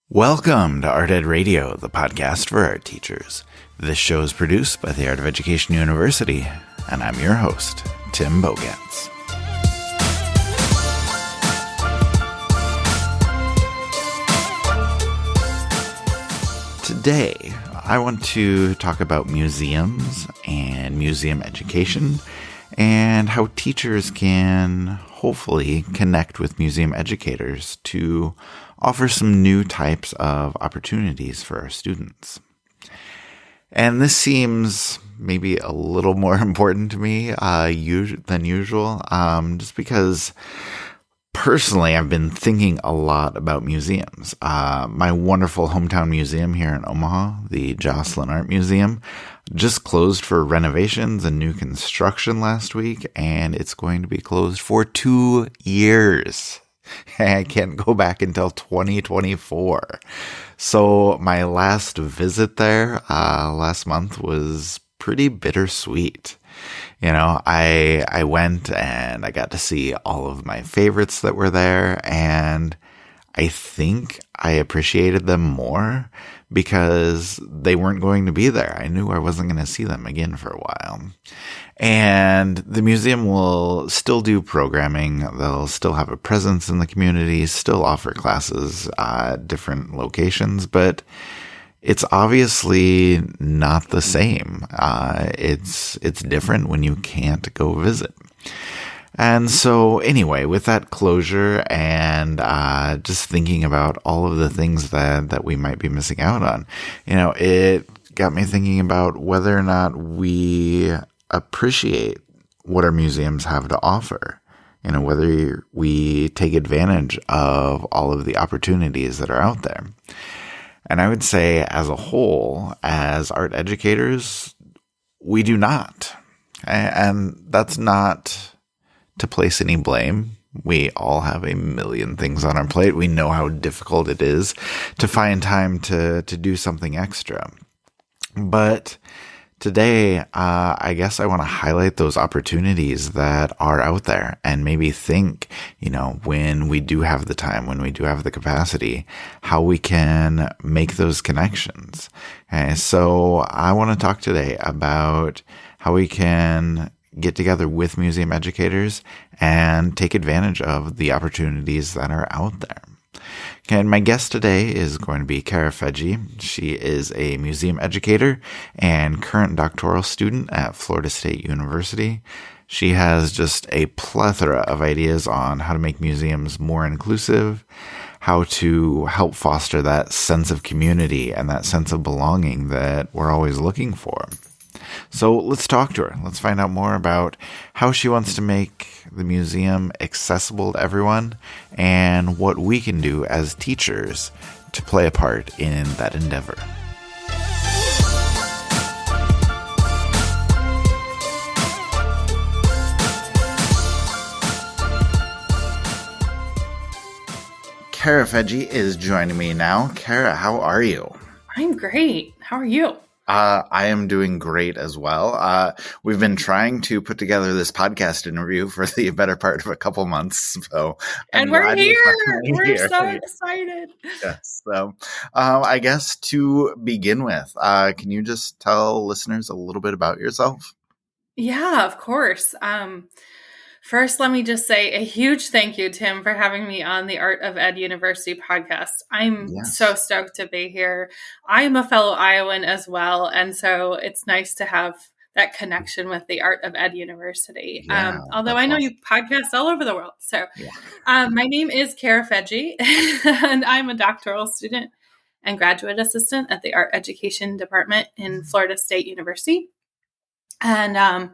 Welcome to Art Ed Radio, the podcast for art teachers. This show is produced by the Art of Education University, and I'm your host, Tim Bogans. Today, I want to talk about museums and museum education and how teachers can hopefully connect with museum educators to offer some new types of opportunities for our students. And this seems maybe a little more important to me than usual, just because personally I've been thinking a lot about museums. My wonderful hometown museum here in Omaha, the Joslyn Art Museum, just closed for renovations and new construction last week, and it's going to be closed for 2 years. I can't go back until 2024. So my last visit there last month was pretty bittersweet. You know, I went and I got to see all of my favorites that were there, and I think I appreciated them more because they weren't going to be there. I knew I wasn't going to see them again for a while. And the museum will still do programming. They'll still have a presence in the community, still offer classes at different locations, but it's obviously not the same. It's different when you can't go visit. And so anyway, with that closure and just thinking about all of the things that we might be missing out on, it got me thinking about whether or not we appreciate what our museums have to offer. Whether we take advantage of all of the opportunities that are out there. And I would say as a whole, as art educators, we do not. And that's not to place any blame. We all have a million things on our plate. We know how difficult it is to find time to do something extra. But today, I guess I want to highlight those opportunities that are out there and maybe think, when we do have the time, when we do have the capacity, how we can make those connections. Okay, so I want to talk today about how we can get together with museum educators and take advantage of the opportunities that are out there. Okay, and my guest today is going to be Kara Fedje. She is a museum educator and current doctoral student at Florida State University. She has just a plethora of ideas on how to make museums more inclusive, how to help foster that sense of community and that sense of belonging that we're always looking for. So let's talk to her. Let's find out more about how she wants to make the museum accessible to everyone and what we can do as teachers to play a part in that endeavor. Kara Fedje is joining me now. Kara, how are you? I'm great. How are you? I am doing great as well. We've been trying to put together this podcast interview for the better part of a couple months. And we're here. We're so excited. Yes. So I guess to begin with, can you just tell listeners a little bit about yourself? Yeah, of course. First, let me just say a huge thank you, Tim, for having me on the Art of Ed University podcast. I'm so stoked to be here. I'm a fellow Iowan as well, and so it's nice to have that connection with the Art of Ed University. Although I know you podcast all over the world. So my name is Kara Fedje, and I'm a doctoral student and graduate assistant at the Art Education Department in Florida State University. And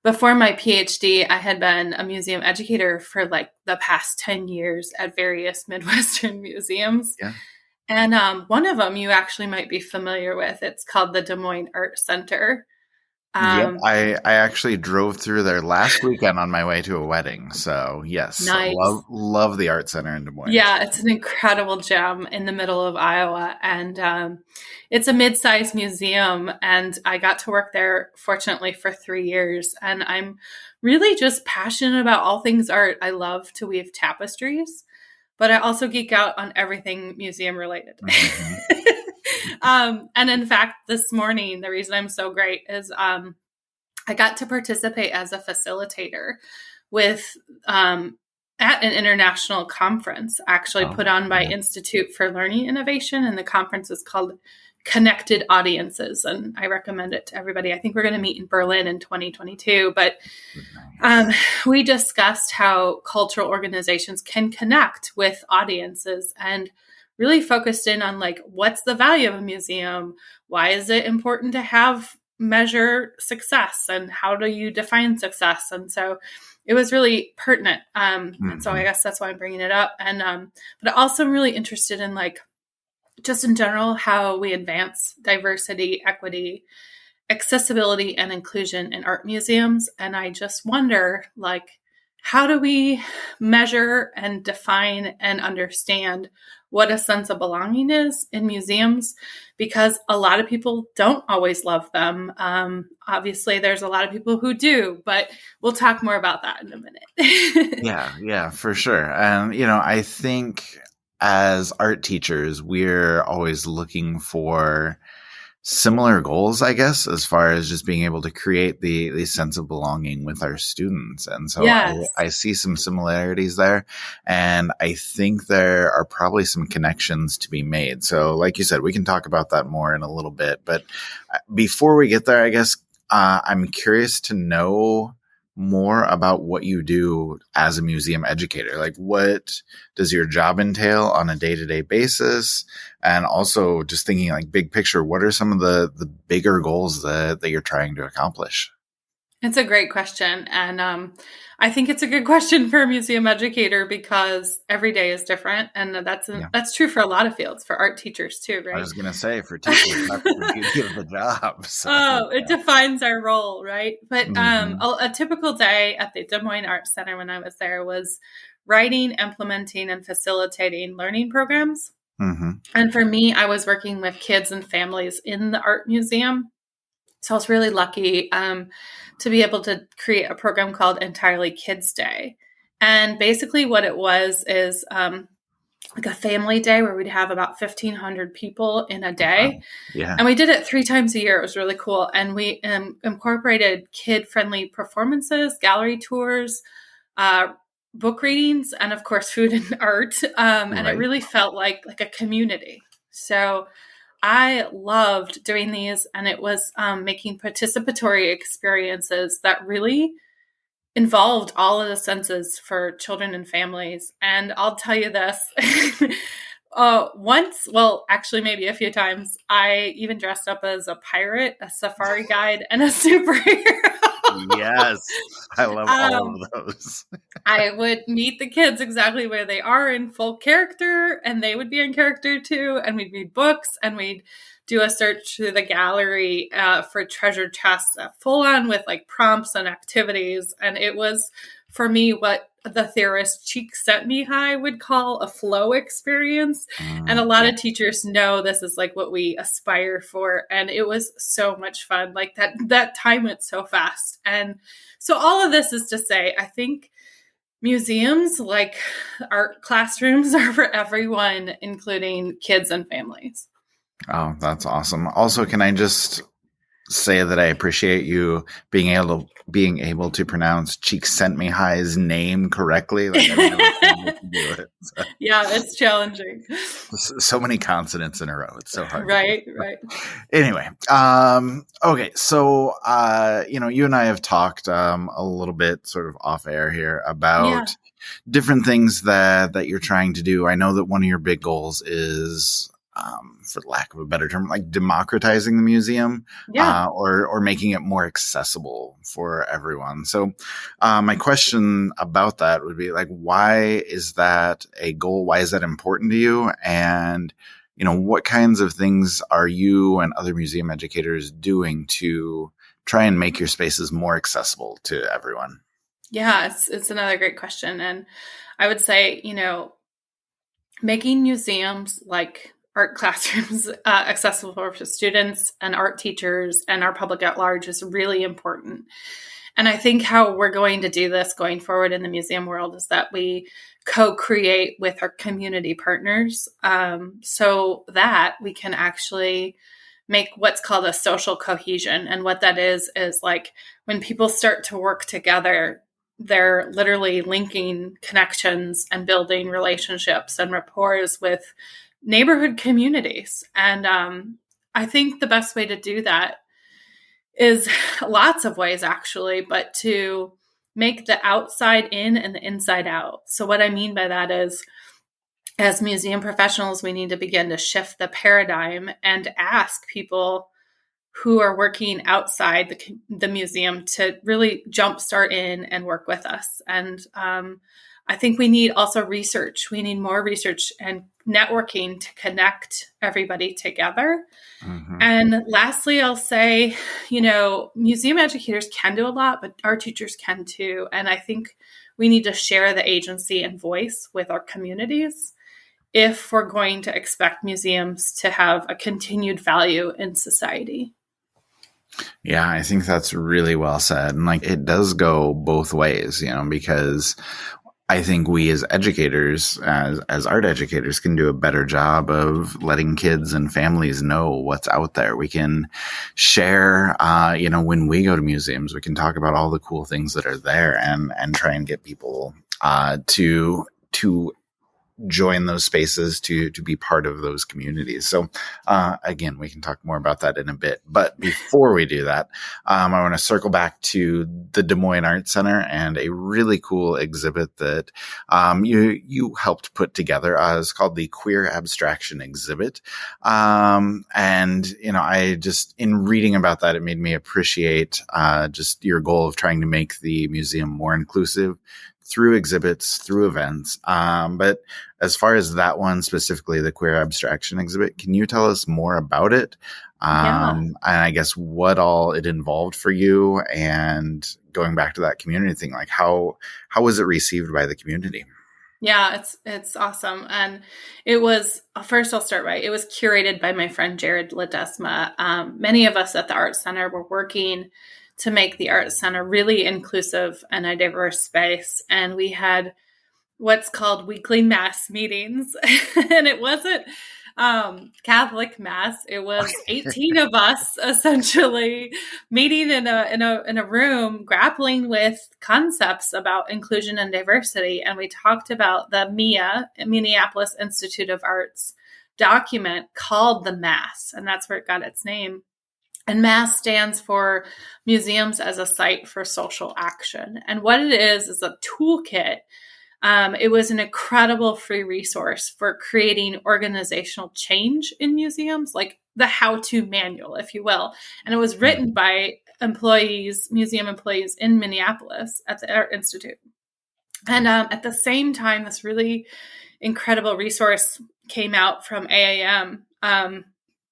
before my PhD, I had been a museum educator for like the past 10 years at various Midwestern museums. Yeah. And one of them you actually might be familiar with. It's called the Des Moines Art Center. I actually drove through there last weekend on my way to a wedding. So yes, nice. Love the Art Center in Des Moines. Yeah, it's an incredible gem in the middle of Iowa. And it's a mid-sized museum. And I got to work there, fortunately, for 3 years. And I'm really just passionate about all things art. I love to weave tapestries. but I also geek out on everything museum related. Mm-hmm. And in fact, this morning, the reason I'm so great is I got to participate as a facilitator with at an international conference actually put on by Institute for Learning Innovation. And the conference is called Connected Audiences. And I recommend it to everybody. I think we're going to meet in Berlin in 2022. But we discussed how cultural organizations can connect with audiences and really focused in on like, what's the value of a museum? Why is it important to measure success, and how do you define success? And so it was really pertinent. And so I guess that's why I'm bringing it up. And, but also I'm really interested in like, just in general, how we advance diversity, equity, accessibility, and inclusion in art museums. And I just wonder, like, how do we measure and define and understand what a sense of belonging is in museums? Because a lot of people don't always love them. Obviously, there's a lot of people who do, but we'll talk more about that in a minute. Yeah, for sure. I think as art teachers, we're always looking for similar goals, I guess, as far as just being able to create the sense of belonging with our students. And so I see some similarities there. And I think there are probably some connections to be made. So like you said, we can talk about that more in a little bit. But before we get there, I guess I'm curious to know more about what you do as a museum educator. Like, what does your job entail on a day-to-day basis? And also just thinking like big picture, what are some of the bigger goals that you're trying to accomplish? It's a great question. And I think it's a good question for a museum educator because every day is different. And that's true for a lot of fields, for art teachers too, right? I was going to say, for teachers, that's the beauty of the job. So, it defines our role, right? But a typical day at the Des Moines Arts Center when I was there was writing, implementing, and facilitating learning programs. Mm-hmm. And for me, I was working with kids and families in the art museum. So I was really lucky to be able to create a program called Entirely Kids Day. And basically what it was is like a family day where we'd have about 1,500 people in a day. Yeah. And we did it 3 times a year. It was really cool. And we incorporated kid-friendly performances, gallery tours, book readings, and of course, food and art. And it really felt like a community. So I loved doing these, and it was making participatory experiences that really involved all of the senses for children and families. And I'll tell you this, actually maybe a few times, I even dressed up as a pirate, a safari guide, and a superhero. Yes, I love all of those. I would meet the kids exactly where they are in full character, and they would be in character too. And we'd read books, and we'd do a search through the gallery for treasure chests, full on with like prompts and activities. And it was, for me, what the theorist Csikszentmihalyi would call a flow experience. And a lot of teachers know this is like what we aspire for. And it was so much fun. Like that time went so fast. And so all of this is to say, I think museums, like art classrooms, are for everyone, including kids and families. Oh, that's awesome. Also, can I just say that I appreciate you being able to pronounce Csikszentmihalyi's name correctly? Like, I've never been able to do it. So. Yeah, it's challenging. So many consonants in a row. It's so hard. Right. Anyway, okay. So, you and I have talked a little bit sort of off air here about different things that you're trying to do. I know that one of your big goals is, for lack of a better term, like democratizing the museum, or making it more accessible for everyone. So, my question about that would be like, why is that a goal? Why is that important to you? And, what kinds of things are you and other museum educators doing to try and make your spaces more accessible to everyone? Yeah, it's another great question. And I would say, making museums like art classrooms accessible for students and art teachers and our public at large is really important. And I think how we're going to do this going forward in the museum world is that we co-create with our community partners, so that we can actually make what's called a social cohesion. And what that is like when people start to work together, they're literally linking connections and building relationships and rapports with neighborhood communities. And I think the best way to do that is lots of ways, actually, but to make the outside in and the inside out. So what I mean by that is, as museum professionals, we need to begin to shift the paradigm and ask people who are working outside the museum to really jumpstart in and work with us. And I think we need also research. We need more research and networking to connect everybody together. Mm-hmm. And lastly, I'll say, museum educators can do a lot, but our teachers can too. And I think we need to share the agency and voice with our communities if we're going to expect museums to have a continued value in society. Yeah, I think that's really well said. And it does go both ways, because I think we as educators, as art educators, can do a better job of letting kids and families know what's out there. We can share, when we go to museums, we can talk about all the cool things that are there and try and get people to join those spaces, to be part of those communities. So again, we can talk more about that in a bit. But before we do that, I want to circle back to the Des Moines Art Center and a really cool exhibit that you helped put together. It's called the Queer Abstraction Exhibit. And, I just, in reading about that, it made me appreciate just your goal of trying to make the museum more inclusive through exhibits, through events. But as far as that one specifically, the Queer Abstraction Exhibit, can you tell us more about it? And I guess what all it involved for you, and going back to that community thing, how was it received by the community? Yeah, it's awesome. And it was, first I'll start right. It was curated by my friend Jared Ledesma. Many of us at the Art Center were working to make the Art Center really inclusive and a diverse space. And we had what's called weekly mass meetings. And it wasn't Catholic mass. It was 18 of us essentially meeting in a room, grappling with concepts about inclusion and diversity. And we talked about the MIA, Minneapolis Institute of Arts, document called the Mass. And that's where it got its name. And MASS stands for Museums as a Site for Social Action. And what it is a toolkit. It was an incredible free resource for creating organizational change in museums, like the how-to manual, if you will. And it was written by museum employees in Minneapolis at the Art Institute. And at the same time, this really incredible resource came out from AAM.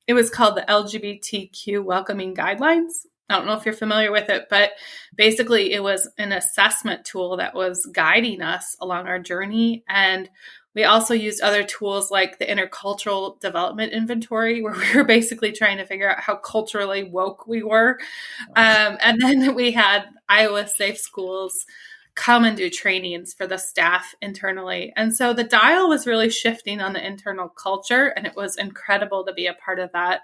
It was called the LGBTQ Welcoming Guidelines. I don't know if you're familiar with it, but basically it was an assessment tool that was guiding us along our journey. And we also used other tools like the Intercultural Development Inventory, where we were basically trying to figure out how culturally woke we were. And then we had Iowa Safe Schools come and do trainings for the staff internally. And so the dial was really shifting on the internal culture, and it was incredible to be a part of that.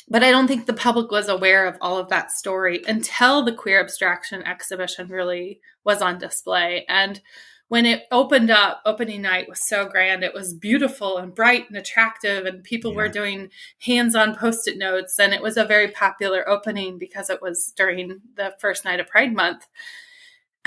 But I don't think the public was aware of all of that story until the Queer Abstraction exhibition really was on display. And when it opened up, opening night was so grand. It was beautiful and bright and attractive, and people were doing hands-on Post-it notes. And it was a very popular opening because it was during the first night of Pride Month.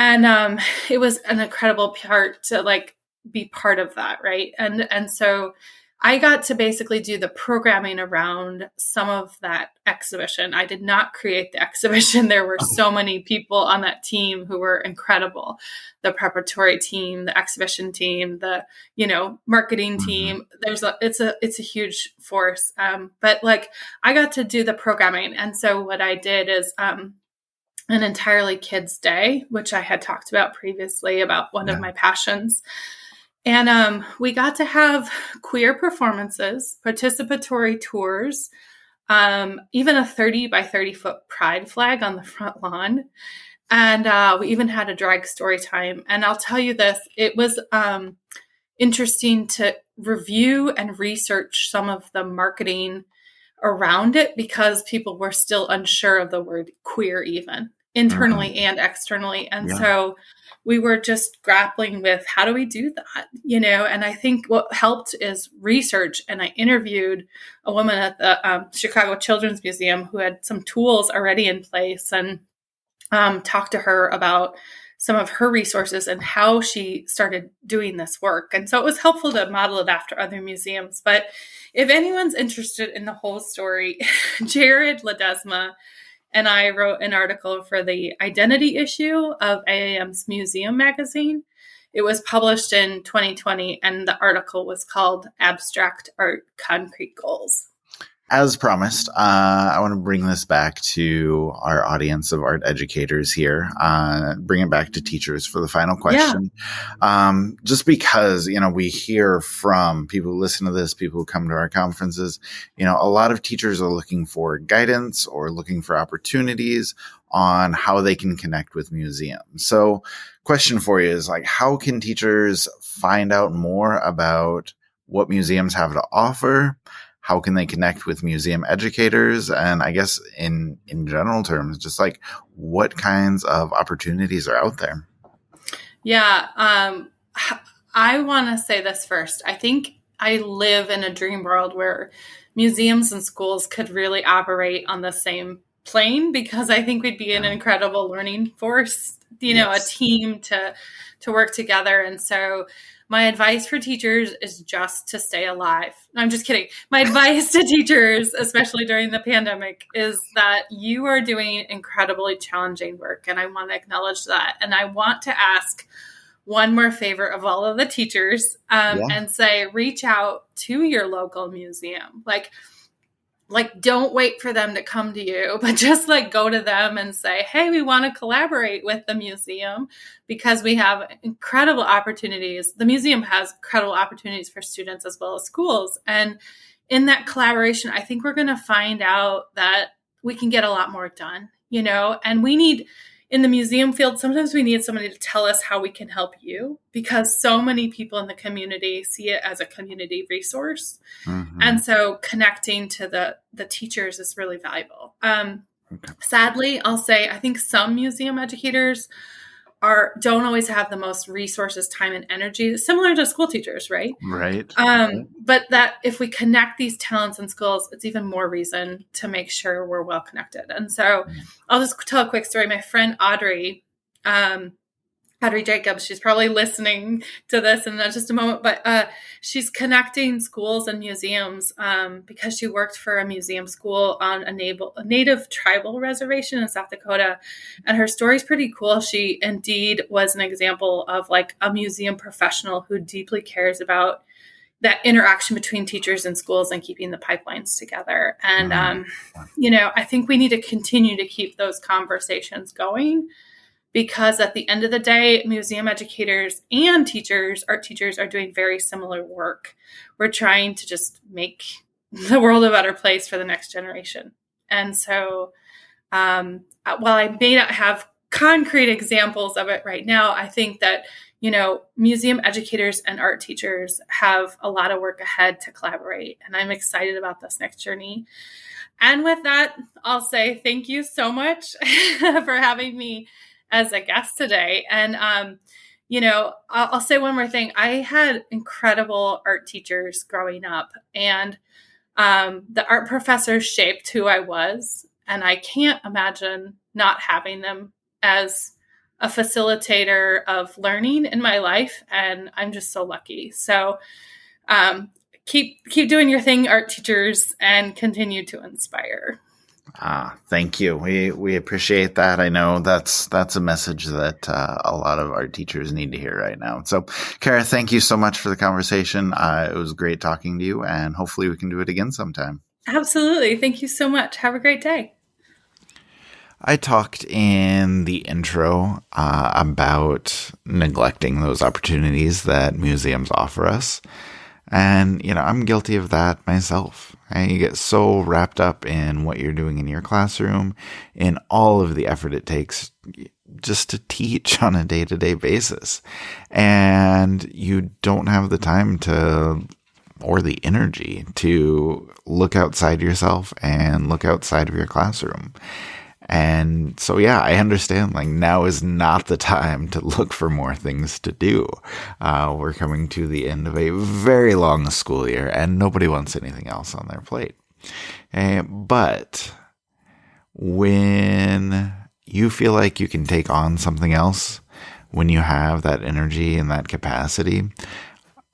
And it was an incredible part to be part of that, right? And so I got to basically do the programming around some of that exhibition. I did not create the exhibition. There were so many people on that team who were incredible. The preparatory team, the exhibition team, the, marketing team. It's a huge force. But I got to do the programming. And so what I did is, an entirely kids day, which I had talked about previously about one of my passions. And we got to have queer performances, participatory tours, even a 30 by 30 foot pride flag on the front lawn. And we even had a drag story time. And I'll tell you this, it was interesting to review and research some of the marketing around it because people were still unsure of the word queer, even internally and externally. And so we were just grappling with how do we do that, and I think what helped is research. And I interviewed a woman at the Chicago Children's Museum who had some tools already in place, and talked to her about some of her resources and how she started doing this work. And so it was helpful to model it after other museums. But if anyone's interested in the whole story, Jared Ledesma and I wrote an article for the identity issue of AAM's Museum magazine. It was published in 2020, and the article was called Abstract Art, Concrete Goals. As promised, I want to bring this back to our audience of art educators here, bring it back to teachers for the final question. Just because, we hear from people who listen to this, people who come to our conferences, a lot of teachers are looking for guidance or looking for opportunities on how they can connect with museums. So question for you is how can teachers find out more about what museums have to offer? How can they connect with museum educators? And I guess in general terms, just what kinds of opportunities are out there? Yeah. I want to say this first. I think I live in a dream world where museums and schools could really operate on the same plane, because I think we'd be an incredible learning force, a team to work together. And so my advice for teachers is just to stay alive. No, I'm just kidding. My advice to teachers, especially during the pandemic, is that you are doing incredibly challenging work. And I want to acknowledge that. And I want to ask one more favor of all of the teachers and say, reach out to your local museum. Don't wait for them to come to you, but just go to them and say, hey, we want to collaborate with the museum because we have incredible opportunities. The museum has incredible opportunities for students as well as schools. And in that collaboration, I think we're going to find out that we can get a lot more done, and we need, in the museum field, sometimes we need somebody to tell us how we can help you, because so many people in the community see it as a community resource. Mm-hmm. And so connecting to the teachers is really valuable. Sadly, I'll say, I think some museum educators don't always have the most resources, time, and energy, similar to school teachers, right? Right. But that if we connect these talents and skills, it's even more reason to make sure we're well connected. And so I'll just tell a quick story. My friend Audrey Jacobs, she's probably listening to this in just a moment, but she's connecting schools and museums because she worked for a museum school on a native tribal reservation in South Dakota. And her story is pretty cool. She indeed was an example of a museum professional who deeply cares about that interaction between teachers and schools and keeping the pipelines together. And, I think we need to continue to keep those conversations going, because at the end of the day, museum educators and teachers, art teachers, are doing very similar work. We're trying to just make the world a better place for the next generation. And so while I may not have concrete examples of it right now, I think that, museum educators and art teachers have a lot of work ahead to collaborate. And I'm excited about this next journey. And with that, I'll say thank you so much for having me as a guest today. And, I'll say one more thing. I had incredible art teachers growing up, and the art professors shaped who I was. And I can't imagine not having them as a facilitator of learning in my life. And I'm just so lucky. So keep doing your thing, art teachers, and continue to inspire. Thank you. We appreciate that. I know that's a message that a lot of art teachers need to hear right now. So, Kara, thank you so much for the conversation. It was great talking to you, and hopefully we can do it again sometime. Absolutely. Thank you so much. Have a great day. I talked in the intro about neglecting those opportunities that museums offer us. And, I'm guilty of that myself. And you get so wrapped up in what you're doing in your classroom, in all of the effort it takes just to teach on a day-to-day basis. And you don't have the time or the energy to look outside yourself and look outside of your classroom. And so, yeah, I understand, like, now is not the time to look for more things to do. We're coming to the end of a very long school year, and nobody wants anything else on their plate. But when you feel like you can take on something else, when you have that energy and that capacity,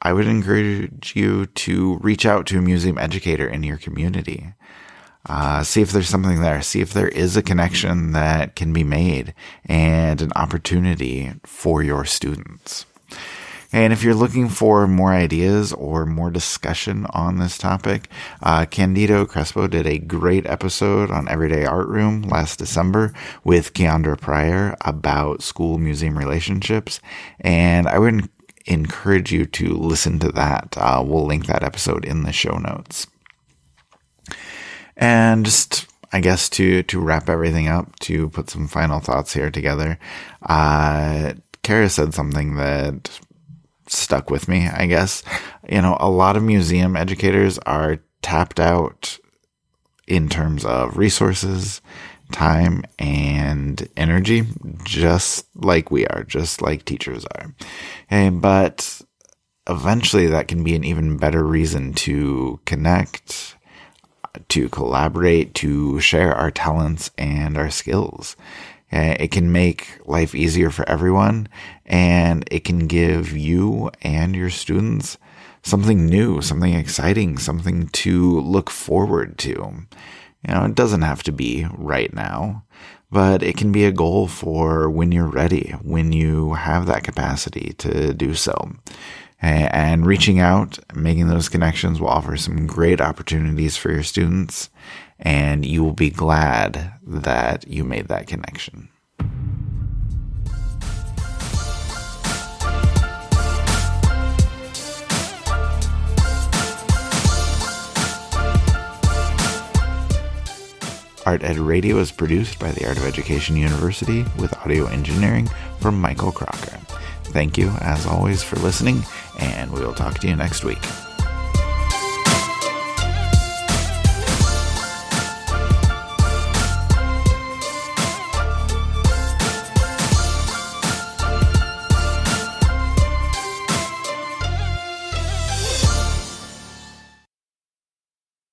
I would encourage you to reach out to a museum educator in your community. See if there's something there. See if there is a connection that can be made and an opportunity for your students. And if you're looking for more ideas or more discussion on this topic, Candido Crespo did a great episode on Everyday Art Room last December with Keandra Pryor about school-museum relationships. And I would encourage you to listen to that. We'll link that episode in the show notes. And just, I guess, to wrap everything up, to put some final thoughts here together, Kara said something that stuck with me, I guess. You know, a lot of museum educators are tapped out in terms of resources, time, and energy, just like we are, just like teachers are. But eventually that can be an even better reason to connect, to collaborate, to share our talents and our skills. It can make life easier for everyone, and it can give you and your students something new, something exciting, something to look forward to. You know, it doesn't have to be right now, but it can be a goal for when you're ready, when you have that capacity to do so. And reaching out, making those connections will offer some great opportunities for your students, and you will be glad that you made that connection. Art Ed Radio is produced by the Art of Education University with audio engineering from Michael Crocker. Thank you, as always, for listening, and we will talk to you next week.